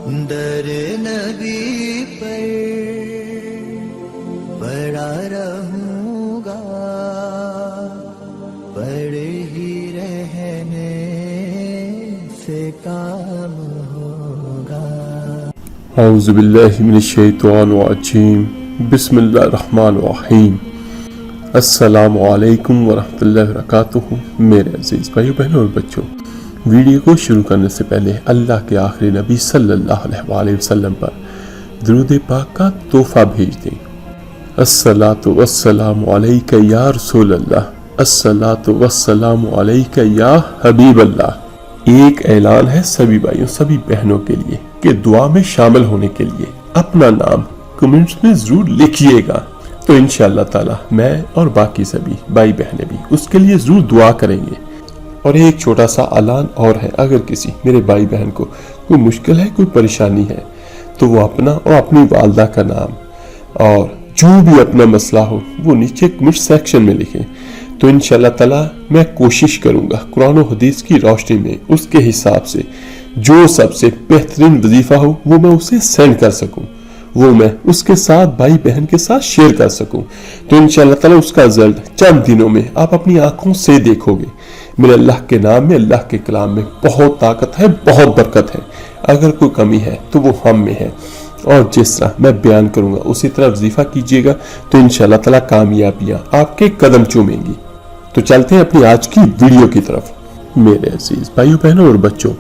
در نبی پر پڑا رہوں گا، پڑے ہی رہنے سے کام ہوگا۔ اعوذ باللہ من الشیطان الرجیم، بسم اللہ الرحمن الرحیم۔ السلام علیکم ورحمۃ اللہ وبرکاتہ۔ میرے عزیز بھائیو بہنوں اور بچوں، ویڈیو کو شروع کرنے سے پہلے اللہ کے آخری نبی صلی اللہ علیہ وآلہ وسلم پر درود پاک کا تحفہ بھیج دیں۔ الصلاۃ والسلام علیک یا رسول اللہ، الصلاۃ والسلام علیک یا حبیب اللہ۔ ایک اعلان ہے سبھی بھائیوں سبھی بہنوں کے لیے کہ دعا میں شامل ہونے کے لیے اپنا نام کمنٹس میں ضرور لکھیے گا، تو انشاءاللہ تعالی میں اور باقی سبھی بھائی بہنیں بھی اس کے لیے ضرور دعا کریں گے۔ اور ایک چھوٹا سا اعلان اور ہے، اگر کسی میرے بھائی بہن کو کوئی مشکل ہے، کوئی پریشانی ہے، تو وہ اپنا اور اپنی والدہ کا نام اور جو بھی اپنا مسئلہ ہو وہ نیچے کمنٹ سیکشن میں لکھیں، تو انشاءاللہ تعالی میں کوشش کروں گا قرآن و حدیث کی روشنی میں اس کے حساب سے جو سب سے بہترین وظیفہ ہو وہ میں اسے سینڈ کر سکوں، وہ میں اس کے ساتھ بھائی بہن کے ساتھ شیئر کر سکوں، تو انشاءاللہ تعالی اس کا رزلٹ چند دنوں میں آپ اپنی آنکھوں سے دیکھو گے۔ میرے اللہ کے نام میں، اللہ کے کلام میں بہت طاقت ہے، بہت برکت ہے۔ اگر کوئی کمی ہے تو وہ ہم میں ہے، اور جس طرح میں بیان کروں گا اسی طرح وظیفہ کیجیے گا، تو انشاءاللہ تعالی کامیابیاں آپ کے قدم چومیں گی۔ تو چلتے ہیں اپنی آج کی ویڈیو کی طرف۔ میرے عزیز بھائیو بہنوں اور بچوں،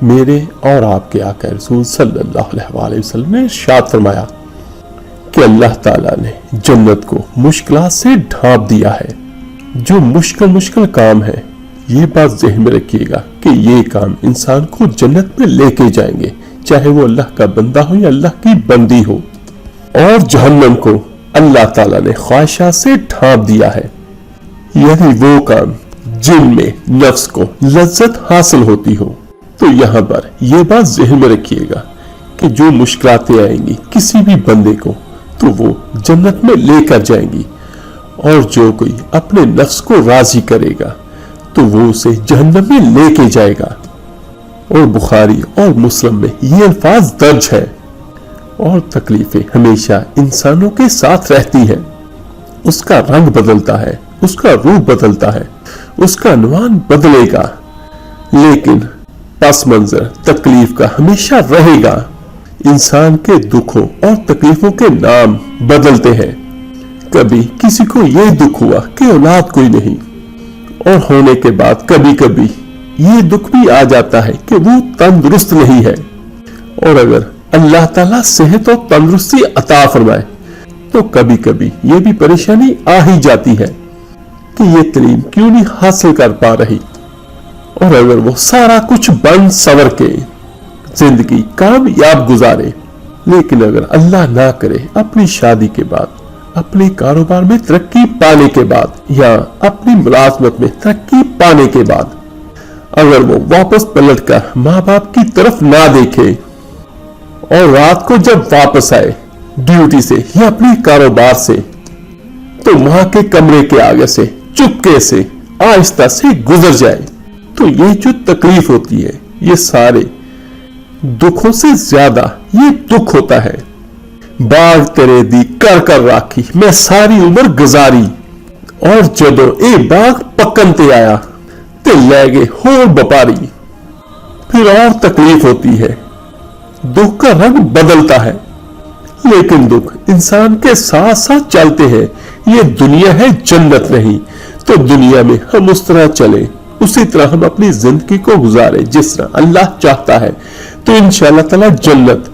میرے اور آپ کے آقا رسول صلی اللہ علیہ وآلہ وسلم نے ارشاد فرمایا کہ اللہ تعالیٰ نے جنت کو مشکلات سے ڈھانپ دیا ہے۔ جو مشکل کام ہے، یہ بات ذہن میں رکھیے گا کہ یہ کام انسان کو جنت میں لے کے جائیں گے، چاہے وہ اللہ کا بندہ ہو یا اللہ کی بندی ہو۔ اور جہنم کو اللہ تعالیٰ نے خواہشات سے ڈھانپ دیا ہے، یعنی وہ کام جن میں نفس کو لذت حاصل ہوتی ہو۔ تو یہاں پر یہ بات ذہن میں رکھیے گا کہ جو مشکلاتیں آئیں گی کسی بھی بندے کو تو وہ جنت میں لے کر جائیں گی، اور جو کوئی اپنے نفس کو راضی کرے گا تو وہ اسے جہنم میں لے کے جائے گا۔ اور بخاری اور مسلم میں یہ الفاظ درج ہے۔ اور تکلیفیں ہمیشہ انسانوں کے ساتھ رہتی ہیں، اس کا رنگ بدلتا ہے، اس کا روپ بدلتا ہے، اس کا عنوان بدلے گا، لیکن پس منظر تکلیف کا ہمیشہ رہے گا۔ انسان کے دکھوں اور تکلیفوں کے نام بدلتے ہیں۔ کبھی کسی کو یہ دکھ ہوا کہ اولاد کوئی نہیں، اور ہونے کے بعد کبھی کبھی یہ دکھ بھی آ جاتا ہے کہ وہ تندرست نہیں ہے۔ اور اگر اللہ تعالیٰ صحت اور تندرستی عطا فرمائے تو کبھی کبھی یہ بھی پریشانی آ ہی جاتی ہے کہ یہ تعلیم کیوں نہیں حاصل کر پا رہی۔ اور اگر وہ سارا کچھ بند سور کے زندگی کامیاب گزارے، لیکن اگر اللہ نہ کرے اپنی شادی کے بعد، اپنے کاروبار میں ترقی پانے کے بعد، یا اپنی ملازمت میں ترقی پانے کے بعد اگر وہ واپس پلٹ کر ماں باپ کی طرف نہ دیکھے، اور رات کو جب واپس آئے ڈیوٹی سے یا اپنے کاروبار سے، تو ماں کے کمرے کے آگے سے چپکے سے آہستہ سے گزر جائے، تو یہ جو تکلیف ہوتی ہے یہ سارے دکھوں سے زیادہ یہ دکھ ہوتا ہے۔ باغ تیرے دی کر کر راکھی میں ساری عمر گزاری، اور جدو اے باغ پکن تے آیا تے لے گئے ہور بپاری۔ پھر اور تکلیف ہوتی ہے، دکھ کا رنگ بدلتا ہے، لیکن دکھ انسان کے ساتھ ساتھ چلتے ہیں۔ یہ دنیا ہے جنت نہیں، تو دنیا میں ہم اس طرح چلیں، اسی طرح ہم اپنی زندگی کو گزارے جس طرح اللہ چاہتا ہے، تو انشاءاللہ تعالی جنت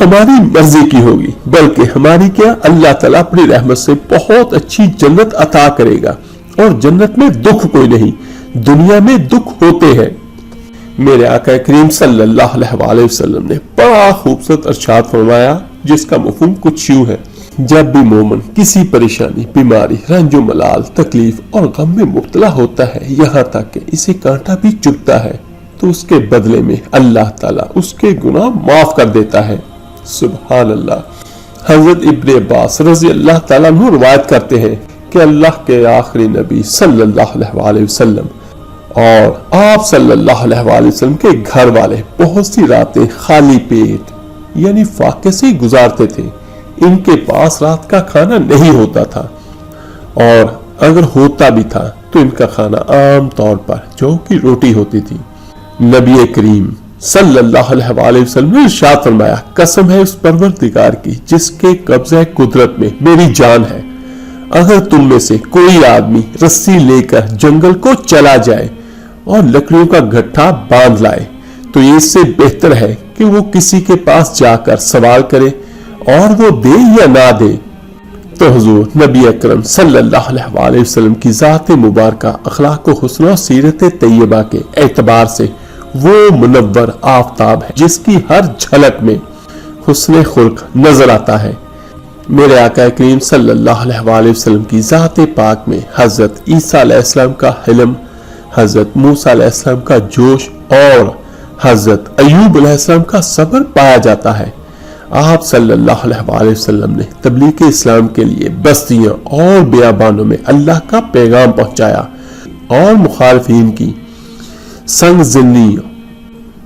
ہماری مرضی کی ہوگی، بلکہ ہماری کیا، اللہ تعالیٰ اپنی رحمت سے بہت اچھی جنت عطا کرے گا۔ اور جنت میں دکھ کوئی نہیں، دنیا میں دکھ ہوتے ہیں۔ میرے آقا کریم صلی اللہ علیہ وآلہ وسلم نے بڑا خوبصورت ارشاد فرمایا، جس کا مفہوم کچھ یوں ہے: جب بھی مومن کسی پریشانی، بیماری، رنج و ملال، تکلیف اور غم میں مبتلا ہوتا ہے، یہاں تک کہ اسے کانٹا بھی چبھتا ہے، تو اس کے بدلے میں اللہ تعالیٰ اس کے گناہ معاف کر دیتا ہے۔ سبحان اللہ۔ حضرت ابن عباس رضی اللہ تعالیٰ عنہ روایت کرتے ہیں کہ اللہ کے آخری نبی صلی اللہ علیہ وآلہ وسلم اور آپ صلی اللہ علیہ وآلہ وسلم کے گھر والے بہت سی راتیں خالی پیٹ یعنی فاقے سے ہی گزارتے تھے. ان کے پاس رات کا کھانا نہیں ہوتا تھا، اور اگر ہوتا بھی تھا تو ان کا کھانا عام طور پر جو کی روٹی ہوتی تھی. نبی کریم صلی اللہ علیہ وآلہ وسلم نے ارشاد فرمایا، قسم ہے اس پروردگار کی جس کے قبضہ قدرت میں میری جان ہے، اگر تم میں سے کوئی آدمی رسی لے کر جنگل کو چلا جائے اور لکڑیوں کا گٹھا باندھ لائے تو یہ اس سے بہتر ہے کہ وہ کسی کے پاس جا کر سوال کرے اور وہ دے یا نہ دے. تو حضور نبی اکرم صلی اللہ علیہ وآلہ وسلم کی ذات مبارکہ، اخلاق و حسن و سیرت طیبہ کے اعتبار سے وہ منور آفتاب ہے جس کی ہر جھلک میں حسن خلق نظر آتا ہے. میرے آقا کریم صلی اللہ علیہ وآلہ وسلم کی ذات پاک میں حضرت عیسیٰ علیہ السلام کا حلم، حضرت موسیٰ علیہ السلام کا جوش اور حضرت ایوب علیہ السلام کا صبر پایا جاتا ہے. آپ صلی اللہ علیہ وآلہ وسلم نے تبلیغ اسلام کے لیے بستیاں اور بیابانوں میں اللہ کا پیغام پہنچایا اور مخالفین کی سنگ زنیوں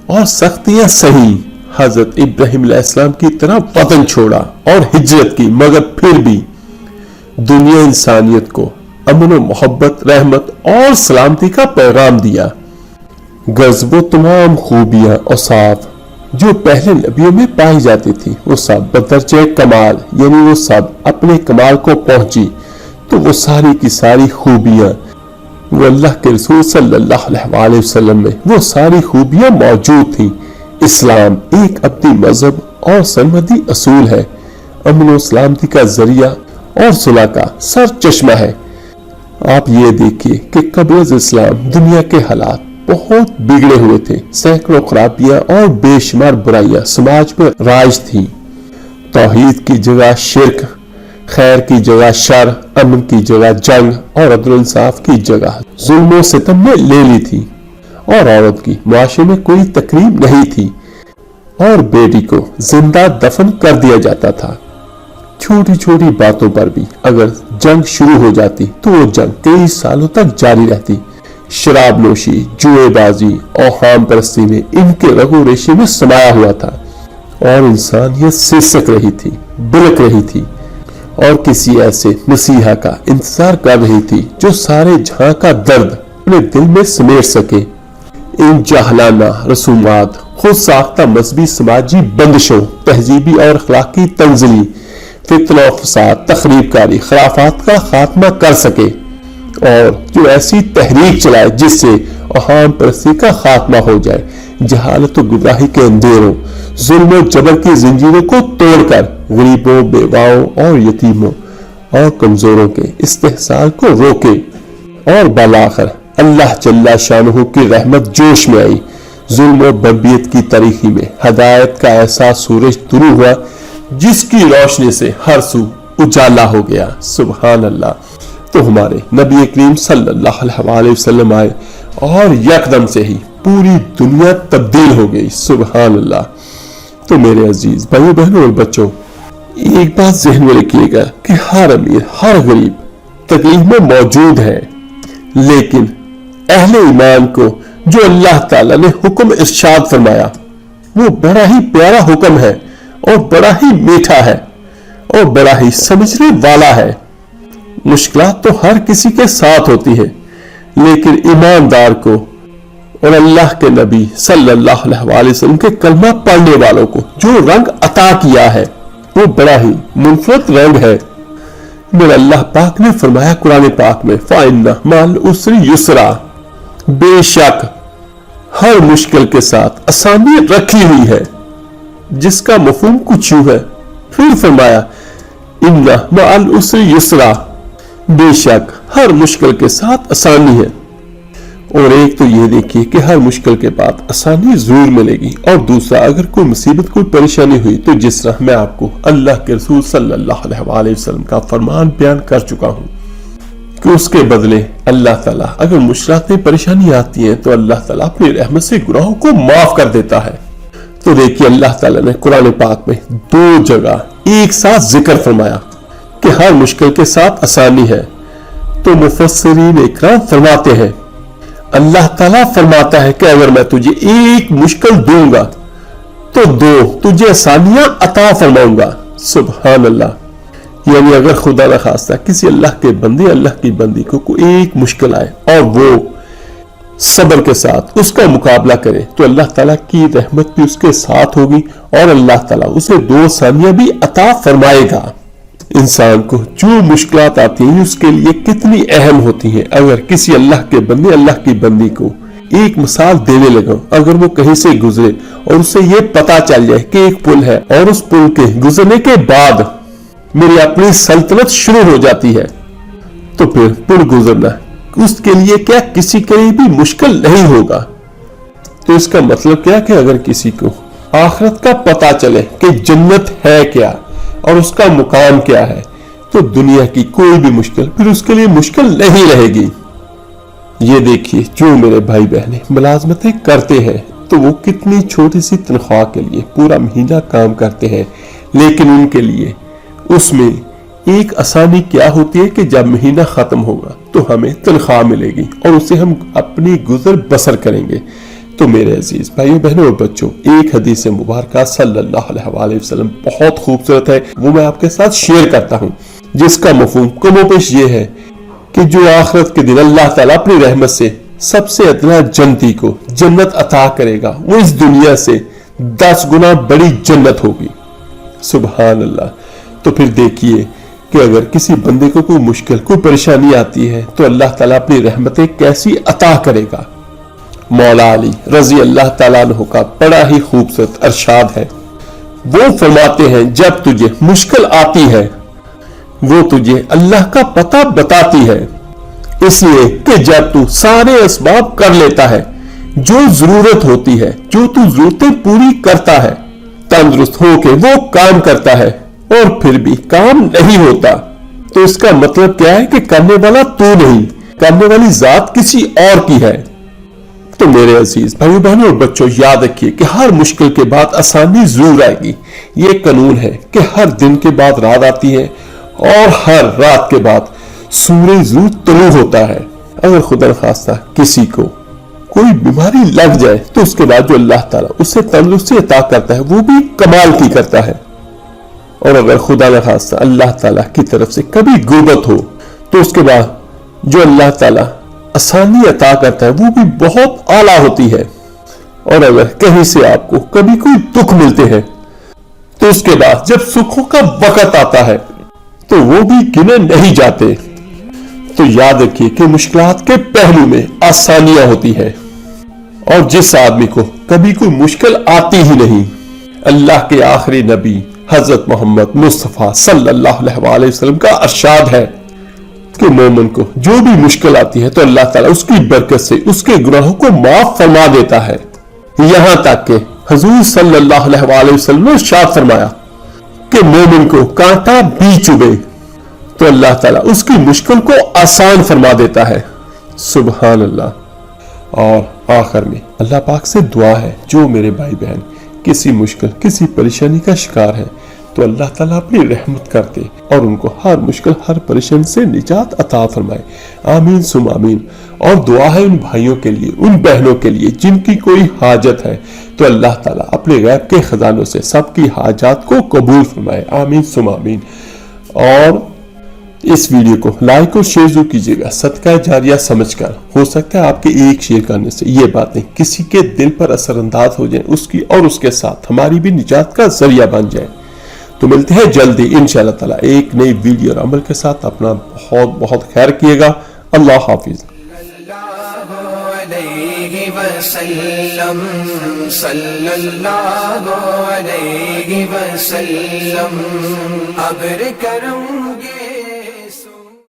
اور سختیاں سہی. حضرت ابراہیم علیہ السلام کی طرح وطن چھوڑا اور ہجرت کی، مگر پھر بھی دنیا انسانیت کو امن و محبت، رحمت اور سلامتی کا پیغام دیا. غرض وہ تمام خوبیاں اوصاف جو پہلے نبیوں میں پائی جاتی تھی وہ سب بدرجہ کمال، یعنی وہ سب اپنے کمال کو پہنچی. تو وہ ساری کی ساری خوبیاں وہ اللہ کے رسول صلی اللہ علیہ وآلہ وسلم میں وہ ساری خوبیاں موجود تھیں. اسلام ایک اپنی مذہب اور سرمدی اصول ہے، امن و سلامتی کا ذریعہ اور صلح کا سر چشمہ ہے. آپ یہ دیکھیے کہ قبل از اسلام دنیا کے حالات بہت بگڑے ہوئے تھے، سینکڑوں خرابیاں اور بے شمار برائیاں سماج میں رائج تھیں. توحید کی جگہ شرک، خیر کی جگہ شر، امن کی جگہ جنگ اور عدل و انصاف کی جگہ ظلم و ستم نے لے لی تھی، اور عورت کی معاشرے میں کوئی تقریب نہیں تھی، اور بیٹی کو زندہ دفن کر دیا جاتا تھا. چھوٹی چھوٹی باتوں پر بھی اگر جنگ شروع ہو جاتی تو وہ جنگ کئی سالوں تک جاری رہتی. شراب نوشی، جوئے بازی اور خام پرستی میں ان کے رگ و ریشے میں سمایا ہوا تھا، اور انسانیت سسک رہی تھی، بلک رہی تھی، اور کسی ایسے مسیحا کا انتظار کر رہی تھی جو سارے جہاں کا درد اپنے دل میں سمیٹ سکے. ان جاہلانہ رسومات، خود ساختہ مذہبی سماجی بندشوں، تہذیبی اور اخلاقی تنزلی، فتنہ و فساد، تخریب کاری، خرافات کا خاتمہ کر سکے، اور جو ایسی تحریک چلائے جس سے اوہام پرستی کا خاتمہ ہو جائے، جہالت و گمراہی کے اندھیروں، ظلم و جبر کی زنجیروں کو توڑ کر غریبوں، بیواؤں اور یتیموں اور کمزوروں کے استحصال کو روکے. اور بالآخر اللہ جل شانہ کی رحمت جوش میں آئی. ظلم و بربریت کی تاریکی میں ہدایت کا ایسا سورج طلوع ہوا جس کی روشنی سے ہر سو اجالا ہو گیا. سبحان اللہ. تو ہمارے نبی کریم صلی اللہ علیہ وآلہ وسلم آئے اور یکدم سے ہی پوری دنیا تبدیل ہو گئی. سبحان اللہ. تو میرے عزیز بھائیوں بہنوں اور بچوں، ایک بات ذہن میں رکھیے گا کہ ہر امیر، ہر غریب تکلیف میں موجود ہے، لیکن اہل ایمان کو جو اللہ تعالیٰ نے حکم ارشاد فرمایا وہ بڑا ہی پیارا حکم ہے اور بڑا ہی میٹھا ہے اور بڑا ہی سمجھنے والا ہے. مشکلات تو ہر کسی کے ساتھ ہوتی ہے، لیکن ایماندار کو اور اللہ کے نبی صلی اللہ علیہ وآلہ وسلم کے کلمہ پڑھنے والوں کو جو رنگ عطا کیا ہے وہ بڑا ہی منفرد رنگ ہے. میرا اللہ پاک نے فرمایا قرآن پاک میں، فَإِنَّ مَعَ الْعُسْرِ يُسْرًا، بے شک ہر مشکل کے ساتھ آسانی رکھی ہوئی ہے، جس کا مفہوم کچھ یوں ہے. پھر فرمایا إِنَّ مَعَ الْعُسْرِ يُسْرًا، بے شک ہر مشکل کے ساتھ آسانی ہے. اور ایک تو یہ دیکھیے کہ ہر مشکل کے بعد آسانی ضرور ملے گی، اور دوسرا اگر کوئی مصیبت، کوئی پریشانی ہوئی تو جس طرح میں آپ کو اللہ کے رسول صلی اللہ علیہ وآلہ وسلم کا فرمان بیان کر چکا ہوں کہ اس کے بدلے اللہ تعالیٰ اگر مشکلاتیں پریشانی آتی ہیں تو اللہ تعالیٰ اپنی رحمت سے گناہوں کو معاف کر دیتا ہے. تو دیکھیے اللہ تعالیٰ نے قرآن پاک میں 2 جگہ ایک ساتھ ذکر فرمایا کہ ہر مشکل کے ساتھ آسانی ہے. تو مفسرین اکرام فرماتے ہیں اللہ تعالیٰ فرماتا ہے کہ اگر میں تجھے ایک مشکل دوں گا تو دو تجھے آسانیاں عطا فرماؤں گا. سبحان اللہ. یعنی اگر خدا نہ خواستہ کسی اللہ کے بندے اللہ کی بندی کو کوئی ایک مشکل آئے اور وہ صبر کے ساتھ اس کا مقابلہ کرے تو اللہ تعالیٰ کی رحمت بھی اس کے ساتھ ہوگی اور اللہ تعالیٰ اسے 2 آسانیاں بھی عطا فرمائے گا. انسان کو جو مشکلات آتی ہیں اس کے لیے کتنی اہم ہوتی ہیں. اگر کسی اللہ کے بندے اللہ کی بندی کو ایک مثال دینے لگا، اگر وہ کہیں سے گزرے اور اسے یہ پتا چل جائے کہ ایک پل ہے اور اس پل کے گزرنے کے بعد میری اپنی سلطنت شروع ہو جاتی ہے تو پھر پل گزرنا اس کے لیے کیا کسی کے لیے بھی مشکل نہیں ہوگا. تو اس کا مطلب کیا کہ اگر کسی کو آخرت کا پتا چلے کہ جنت ہے کیا اور اس کا مقام کیا ہے تو دنیا کی کوئی بھی مشکل پھر اس کے لیے مشکل نہیں رہے گی. یہ دیکھیے جو میرے بھائی بہنیں ملازمتیں کرتے ہیں تو وہ کتنی چھوٹی سی تنخواہ کے لیے پورا مہینہ کام کرتے ہیں، لیکن ان کے لیے اس میں ایک آسانی کیا ہوتی ہے کہ جب مہینہ ختم ہوگا تو ہمیں تنخواہ ملے گی اور اسے ہم اپنی گزر بسر کریں گے. تو میرے عزیز بھائیوں بہنوں اور بچوں، ایک حدیث مبارکہ صلی اللہ علیہ وآلہ وسلم بہت خوبصورت ہے، وہ میں آپ کے ساتھ شیئر کرتا ہوں، جس کا مفہوم کم و بیش یہ ہے کہ جو آخرت کے دن اللہ تعالیٰ اپنی رحمت سے سب سے ادنا جنتی کو جنت عطا کرے گا، وہ اس دنیا سے 10 گنا بڑی جنت ہوگی. سبحان اللہ. تو پھر دیکھیے کہ اگر کسی بندے کو کوئی مشکل کوئی پریشانی آتی ہے تو اللہ تعالیٰ اپنی رحمتیں کیسی عطا کرے گا. مولا علی رضی اللہ تعالیٰ عنہ کا بڑا ہی خوبصورت ارشاد ہے. وہ فرماتے ہیں جب تجھے مشکل آتی ہے وہ تجھے اللہ کا پتہ بتاتی ہے، اس لیے کہ جب تو سارے اسباب کر لیتا ہے، جو ضرورت ہوتی ہے، جو تو ضرورتیں پوری کرتا ہے، تندرست ہو کے وہ کام کرتا ہے اور پھر بھی کام نہیں ہوتا، تو اس کا مطلب کیا ہے کہ کرنے والا تو نہیں، کرنے والی ذات کسی اور کی ہے. تو میرے عزیز بھائیو بہنوں اور بچوں، یاد رکھیے کہ ہر مشکل کے بعد آسانی ضرور آئے گی. یہ قانون ہے کہ ہر دن کے بعد رات آتی ہے اور ہر رات کے بعد سورج ضرور طلوع ہوتا ہے. اگر خدا نخواستہ کسی کو کوئی بیماری لگ جائے تو اس کے بعد جو اللہ تعالیٰ اسے تندرستی عطا کرتا ہے وہ بھی کمال کی کرتا ہے. اور اگر خدا نخواستہ اللہ تعالیٰ کی طرف سے کبھی غربت ہو تو اس کے بعد جو اللہ تعالیٰ آسانی عطا کرتا ہے وہ بھی بہت اعلیٰ ہوتی ہے. اور اگر کہیں سے آپ کو کبھی کوئی دکھ ملتے ہیں تو اس کے بعد جب سکھوں کا وقت آتا ہے تو وہ بھی گنے نہیں جاتے. تو یاد رکھیے کہ مشکلات کے پہلو میں آسانیاں ہوتی ہے، اور جس آدمی کو کبھی کوئی مشکل آتی ہی نہیں، اللہ کے آخری نبی حضرت محمد مصطفیٰ صلی اللہ علیہ وآلہ وسلم کا ارشاد ہے کہ مومن کو جو بھی مشکل آتی ہے تو اللہ تعالیٰ اس کی برکت سے اس کے گناہوں کو معاف فرما دیتا ہے. یہاں تک کہ حضور صلی اللہ علیہ وآلہ وسلم نے ارشاد فرمایا کہ مومن کو کانٹا بھی چبھے تو اللہ تعالیٰ اس کی مشکل کو آسان فرما دیتا ہے. سبحان اللہ. اور آخر میں اللہ پاک سے دعا ہے جو میرے بھائی بہن کسی مشکل کسی پریشانی کا شکار ہے تو اللہ تعالیٰ اپنی رحمت کرتے اور ان کو ہر مشکل ہر پریشانی سے نجات عطا فرمائے. آمین ثم آمین. اور دعا ہے ان بھائیوں کے لیے ان بہنوں کے لیے جن کی کوئی حاجت ہے تو اللہ تعالیٰ اپنے غیب کے خزانوں سے سب کی حاجات کو قبول فرمائے. آمین ثم آمین. اور اس ویڈیو کو لائک اور شیئر ضرور کیجیے گا صدقہ جاریہ سمجھ کر. ہو سکتا ہے آپ کے ایک شیئر کرنے سے یہ باتیں کسی کے دل پر اثر انداز ہو جائیں، اس کی اور اس کے ساتھ ہماری بھی نجات کا ذریعہ بن جائے. تو ملتے ہیں جلدی انشاءاللہ تعالیٰ ایک نئی ویڈیو اور عمل کے ساتھ. اپنا بہت بہت خیر کیے گا. اللہ حافظ. صلی اللہ علیہ وسلم ابر کرم گے